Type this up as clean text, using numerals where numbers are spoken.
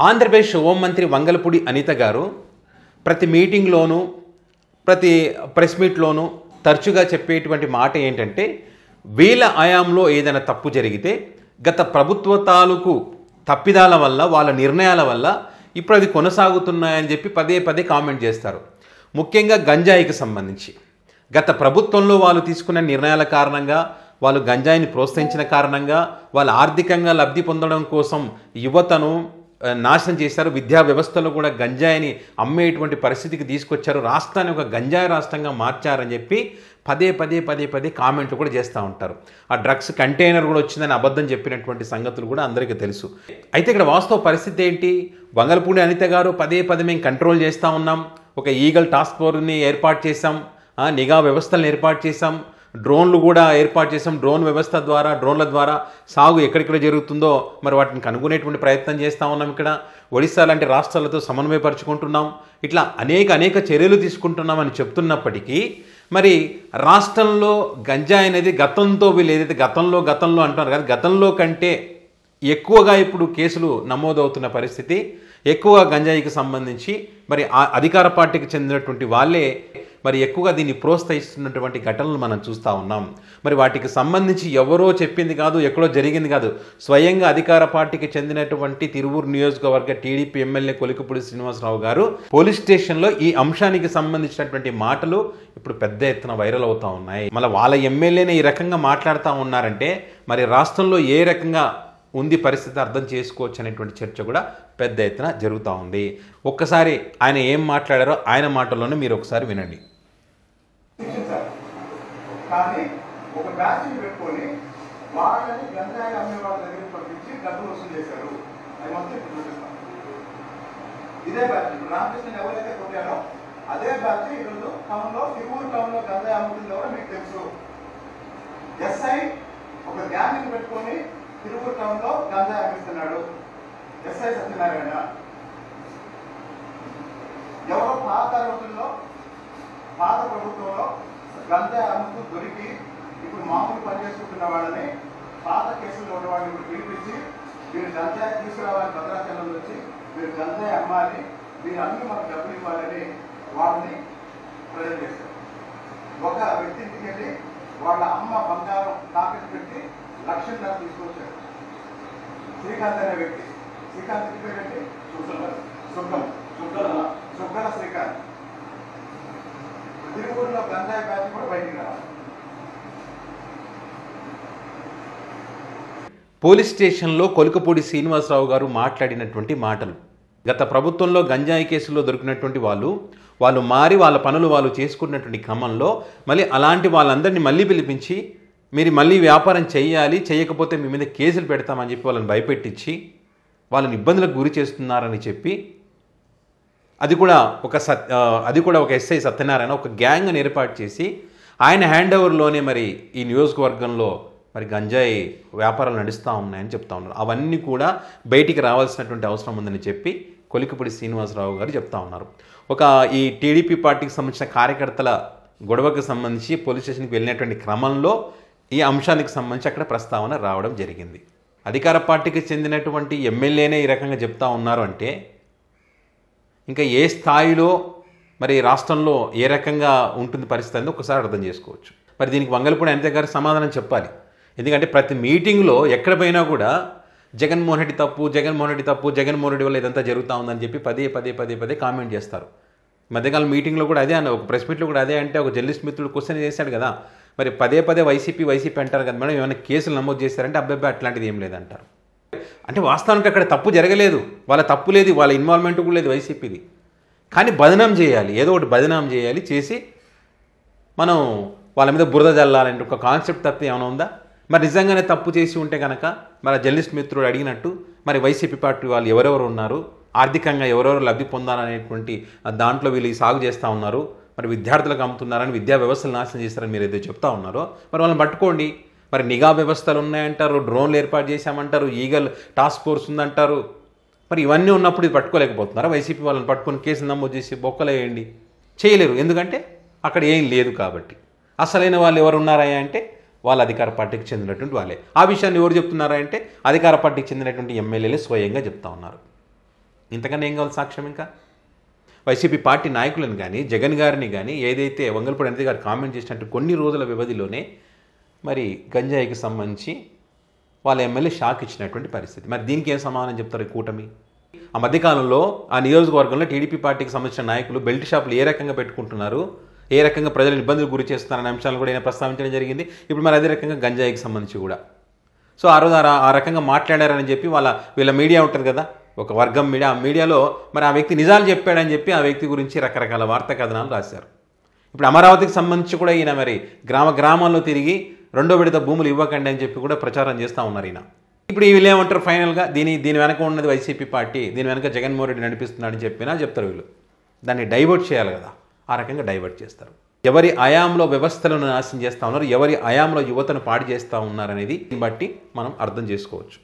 ఆంధ్రప్రదేశ్ హోంమంత్రి వంగలపూడి అనిత గారు ప్రతి మీటింగ్లోనూ ప్రతి ప్రెస్ మీట్లోనూ తరచుగా చెప్పేటువంటి మాట ఏంటంటే వీళ్ళ ఆయాంలో ఏదైనా తప్పు జరిగితే గత ప్రభుత్వ తాలూకు తప్పిదాల వల్ల వాళ్ళ నిర్ణయాల వల్ల ఇప్పుడు అది కొనసాగుతున్నాయని చెప్పి పదే పదే కామెంట్ చేస్తారు. ముఖ్యంగా గంజాయికి సంబంధించి గత ప్రభుత్వంలో వాళ్ళు తీసుకున్న నిర్ణయాల కారణంగా వాళ్ళు గంజాయిని ప్రోత్సహించిన కారణంగా వాళ్ళు ఆర్థికంగా లబ్ధి పొందడం కోసం యువతను నాశనం చేశారు. విద్యా వ్యవస్థలో కూడా గంజాయిని అమ్మేటువంటి పరిస్థితికి తీసుకొచ్చారు. రాష్ట్రాన్ని ఒక గంజాయి రాష్ట్రంగా మార్చారని చెప్పి పదే పదే పదే పదే కామెంట్లు కూడా చేస్తూ ఉంటారు. ఆ డ్రగ్స్ కంటైనర్ కూడా వచ్చిందని అబద్ధం చెప్పినటువంటి సంగతులు కూడా అందరికీ తెలుసు. అయితే ఇక్కడ వాస్తవ పరిస్థితి ఏంటి? వంగలపూడి అనిత గారు పదే పదే మేము కంట్రోల్ చేస్తూ ఉన్నాం, ఒక ఈగల్ టాస్క్ ఫోర్స్ని ఏర్పాటు చేశాం, నిఘా వ్యవస్థలను ఏర్పాటు చేశాం, డ్రోన్లు కూడా ఏర్పాటు చేసాం, డ్రోన్ వ్యవస్థ ద్వారా డ్రోన్ల ద్వారా సాగు ఎక్కడెక్కడ జరుగుతుందో మరి వాటిని కనుగొనేటువంటి ప్రయత్నం చేస్తూ ఉన్నాం. ఇక్కడ ఒడిశా లాంటి రాష్ట్రాలతో సమన్వయపరుచుకుంటున్నాం. ఇట్లా అనేక చర్యలు తీసుకుంటున్నామని చెప్తున్నప్పటికీ మరి రాష్ట్రంలో గంజాయి అనేది గతంతో వీళ్ళు ఏదైతే గతంలో అంటున్నారు కదా, గతంలో కంటే ఎక్కువగా ఇప్పుడు కేసులు నమోదవుతున్న పరిస్థితి. ఎక్కువగా గంజాయికి సంబంధించి మరి అధికార పార్టీకి చెందినటువంటి వాళ్ళే మరి ఎక్కువగా దీన్ని ప్రోత్సహిస్తున్నటువంటి ఘటనలు మనం చూస్తూ ఉన్నాం. మరి వాటికి సంబంధించి ఎవరో చెప్పింది కాదు, ఎక్కడో జరిగింది కాదు, స్వయంగా అధికార పార్టీకి చెందినటువంటి తిరువూరు నియోజకవర్గ టీడీపీ ఎమ్మెల్యే కొలికపూడి శ్రీనివాసరావు గారు పోలీస్ స్టేషన్లో ఈ అంశానికి సంబంధించినటువంటి మాటలు ఇప్పుడు పెద్ద ఎత్తున వైరల్ అవుతూ ఉన్నాయి. మళ్ళీ వాళ్ళ ఎమ్మెల్యేనే ఈ రకంగా మాట్లాడుతూ ఉన్నారంటే మరి రాష్ట్రంలో ఏ రకంగా ఉంది పరిస్థితి అర్థం చేసుకోవచ్చు అనేటువంటి చర్చ కూడా పెద్ద ఎత్తున జరుగుతూ ఉంది. ఒక్కసారి ఆయన ఏం మాట్లాడారో ఆయన మాటల్లోనే మీరు ఒకసారి వినండి. కానీ ఒక బ్యాచ్ పెట్టుకొని వాళ్ళని గంజాయి అమ్మే వాళ్ళ దగ్గరికి పంపించి డబ్బులు వసూలు చేశారు. అది మొత్తం ఇప్పుడు చూపిస్తాం. ఇదే బ్యాచ్ ఇప్పుడు రామకృష్ణ ఎవరైతే కొట్టారో అదే బ్యాచ్ ఈరోజు టౌన్లో తిరువూరు టౌన్లో గంజాయి అమ్ముతుంది ఎవరో మీకు తెలుసు. ఎస్ఐ ఒక గ్యాంగ్ పెట్టుకొని తిరువూరు టౌన్లో గంజాయి అమ్మిస్తున్నాడు. ఎస్ఐ సత్యనారాయణ ఎవరో పాత రోజుల్లో పాత ప్రభుత్వంలో గంజాయి అమ్ముతూ దొరికి ఇప్పుడు మామూలు పనిచేసుకుంటున్న వాళ్ళని పాత కేసుల్లో ఉన్న వాళ్ళని ఇప్పుడు పిలిపించి మీరు గంజాయి తీసుకురావాలని భద్రాచలం వచ్చి మీరు గంజాయి అమ్మాలి, మీరు అన్ని మాకు డబ్బులు ఇవ్వాలని వాళ్ళని ప్రజలు చేశారు. ఒక వ్యక్తి ఇంటికి వెళ్ళి వాళ్ళ అమ్మ బంగారం తాకట్టు పెట్టి లక్షన్నర తీసుకొచ్చారు. శ్రీకాంత్ అనే వ్యక్తి, శ్రీకాంత్ ఇంటి పేరండి సుగ్గల శ్రీకాంత్. తిరుపూరులో గంజాయి బ్యాచ్ కూడా బయటికి రావాలి. పోలీస్ స్టేషన్లో కొలికపూడి శ్రీనివాసరావు గారు మాట్లాడినటువంటి మాటలు, గత ప్రభుత్వంలో గంజాయి కేసులో దొరికినటువంటి వాళ్ళు మారి వాళ్ళ పనులు వాళ్ళు చేసుకున్నటువంటి క్రమంలో మళ్ళీ అలాంటి వాళ్ళందరినీ మళ్ళీ పిలిపించి మీరు మళ్ళీ వ్యాపారం చేయాలి, చేయకపోతే మీ మీద కేసులు పెడతామని చెప్పి వాళ్ళని భయపెట్టించి వాళ్ళని ఇబ్బందులకు గురి చేస్తున్నారని చెప్పి అది కూడా ఒక ఎస్ఐ సత్యనారాయణ ఒక గ్యాంగ్ని ఏర్పాటు చేసి ఆయన హ్యాండ్ ఓవర్లోనే మరి ఈ నియోజకవర్గంలో మరి గంజాయి వ్యాపారాలు నడుస్తూ ఉన్నాయని చెప్తా ఉన్నారు. అవన్నీ కూడా బయటికి రావాల్సినటువంటి అవసరం ఉందని చెప్పి కొలికపూడి శ్రీనివాసరావు గారు చెప్తా ఉన్నారు. ఈ టీడీపీ పార్టీకి సంబంధించిన కార్యకర్తల గొడవకు సంబంధించి పోలీస్ స్టేషన్కి వెళ్ళినటువంటి క్రమంలో ఈ అంశానికి సంబంధించి అక్కడ ప్రస్తావన రావడం జరిగింది. అధికార పార్టీకి చెందినటువంటి ఎమ్మెల్యేనే ఈ రకంగా చెప్తా ఉన్నారు అంటే ఇంకా ఏ స్థాయిలో మరి రాష్ట్రంలో ఏ రకంగా ఉంటుంది పరిస్థితి అనేది ఒకసారి అర్థం చేసుకోవచ్చు. మరి దీనికి వంగలపూడి అనిత గారు సమాధానం చెప్పాలి. ఎందుకంటే ప్రతి మీటింగ్లో ఎక్కడ పోయినా కూడా జగన్మోహన్ రెడ్డి తప్పు, జగన్మోహన్ రెడ్డి వల్ల ఇదంతా జరుగుతూ ఉందని చెప్పి పదే కామెంట్ చేస్తారు. మధ్యకాలం మీటింగ్లో కూడా అదే అన్న, ఒక ప్రెస్ మీట్లో కూడా అదే అంటే ఒక జర్నలిస్ట్ మిత్రుడు క్వశ్చన్ చేశాడు కదా, మరి పదే వైసీపీ అంటారు కదా మేడం, ఏమైనా కేసులు నమోదు చేశారంటే అబ్బాయి అట్లాంటిది ఏం లేదంటారు. అంటే వాస్తవానికి అక్కడ తప్పు జరగలేదు, వాళ్ళ తప్పు లేదు, వాళ్ళ ఇన్వాల్వ్మెంట్ కూడా లేదు వైసీపీది. కానీ బదనాం చేయాలి, ఏదో ఒకటి బదనాం చేయాలి, చేసి మనం వాళ్ళ మీద బురద జల్లాలంటే ఒక కాన్సెప్ట్ తప్ప ఏమైనా ఉందా? మరి నిజంగానే తప్పు చేసి ఉంటే కనుక మరి జర్నలిస్ట్ మిత్రుడు అడిగినట్టు మరి వైసీపీ పార్టీ వాళ్ళు ఎవరెవరు ఉన్నారు, ఆర్థికంగా ఎవరెవరు లబ్ధి పొందాలనేటువంటి దాంట్లో వీళ్ళు సాగు చేస్తూ ఉన్నారు, మరి విద్యార్థులకు అమ్ముతున్నారని, విద్యా వ్యవస్థలు నాశనం చేస్తారని మీరు ఏదో చెప్తా ఉన్నారో మరి వాళ్ళని పట్టుకోండి. మరి నిఘా వ్యవస్థలు ఉన్నాయంటారు, డ్రోన్లు ఏర్పాటు చేశామంటారు, ఈగల్ టాస్క్ ఫోర్స్ ఉందంటారు. మరి ఇవన్నీ ఉన్నప్పుడు ఇది పట్టుకోలేకపోతున్నారా? వైసీపీ వాళ్ళని పట్టుకొని కేసులు నమోదు చేసి బొక్కలేయండి, చేయలేరు. ఎందుకంటే అక్కడ ఏం లేదు కాబట్టి. అసలైన వాళ్ళు ఎవరు ఉన్నారా అంటే వాళ్ళ అధికార పార్టీకి చెందినటువంటి వాళ్ళే. ఆ విషయాన్ని ఎవరు చెప్తున్నారా అంటే అధికార పార్టీకి చెందినటువంటి ఎమ్మెల్యేలే స్వయంగా చెప్తా ఉన్నారు. ఇంతకన్నా ఏం కావాలి సాక్ష్యం? ఇంకా వైసీపీ పార్టీ నాయకులను కానీ జగన్ గారిని కానీ ఏదైతే వంగలపూడి అనిత గారు కామెంట్ చేసినట్టు కొన్ని రోజుల వ్యవధిలోనే మరి గంజాయికి సంబంధించి వాళ్ళ ఎమ్మెల్యే షాక్ ఇచ్చినటువంటి పరిస్థితి. మరి దీనికి ఏం సమాధానం చెప్తారు ఈ కూటమి? ఆ మధ్యకాలంలో ఆ నియోజకవర్గంలో టీడీపీ పార్టీకి సంబంధించిన నాయకులు బెల్ట్ షాపులు ఏ రకంగా పెట్టుకుంటున్నారు, ఏ రకంగా ప్రజలను ఇబ్బందులు గురి చేస్తున్నారనే అంశాలను కూడా ఆయన ప్రస్తావించడం జరిగింది. ఇప్పుడు మరి అదే రకంగా గంజాయికి సంబంధించి కూడా సో ఆ రోజు ఆ రకంగా మాట్లాడారని చెప్పి వీళ్ళ మీడియా ఉంటుంది కదా, ఒక వర్గం మీడియా, ఆ మీడియాలో మరి ఆ వ్యక్తి నిజాలు చెప్పాడని చెప్పి ఆ వ్యక్తి గురించి రకరకాల వార్తా కథనాలు రాశారు. ఇప్పుడు అమరావతికి సంబంధించి కూడా ఈయన మరి గ్రామాల్లో తిరిగి 2వ విడత భూములు ఇవ్వకండి అని చెప్పి కూడా ప్రచారం చేస్తూ ఉన్నారు ఈయన. ఇప్పుడు వీళ్ళు ఏమంటారు ఫైనల్గా, దీని వెనక ఉన్నది వైసీపీ పార్టీ, దీని వెనక జగన్మోహన్ రెడ్డి నడిపిస్తున్నాడని చెప్పినా చెప్తారు వీళ్ళు. దాన్ని డైవర్ట్ చేయాలి కదా, ఆ రకంగా డైవర్ట్ చేస్తారు. ఎవరి ఆయాంలో వ్యవస్థలను నాశనం చేస్తూ ఉన్నారు, ఎవరి ఆయాంలో యువతను పాడు చేస్తూ ఉన్నారనేది దీన్ని బట్టి మనం అర్థం చేసుకోవచ్చు.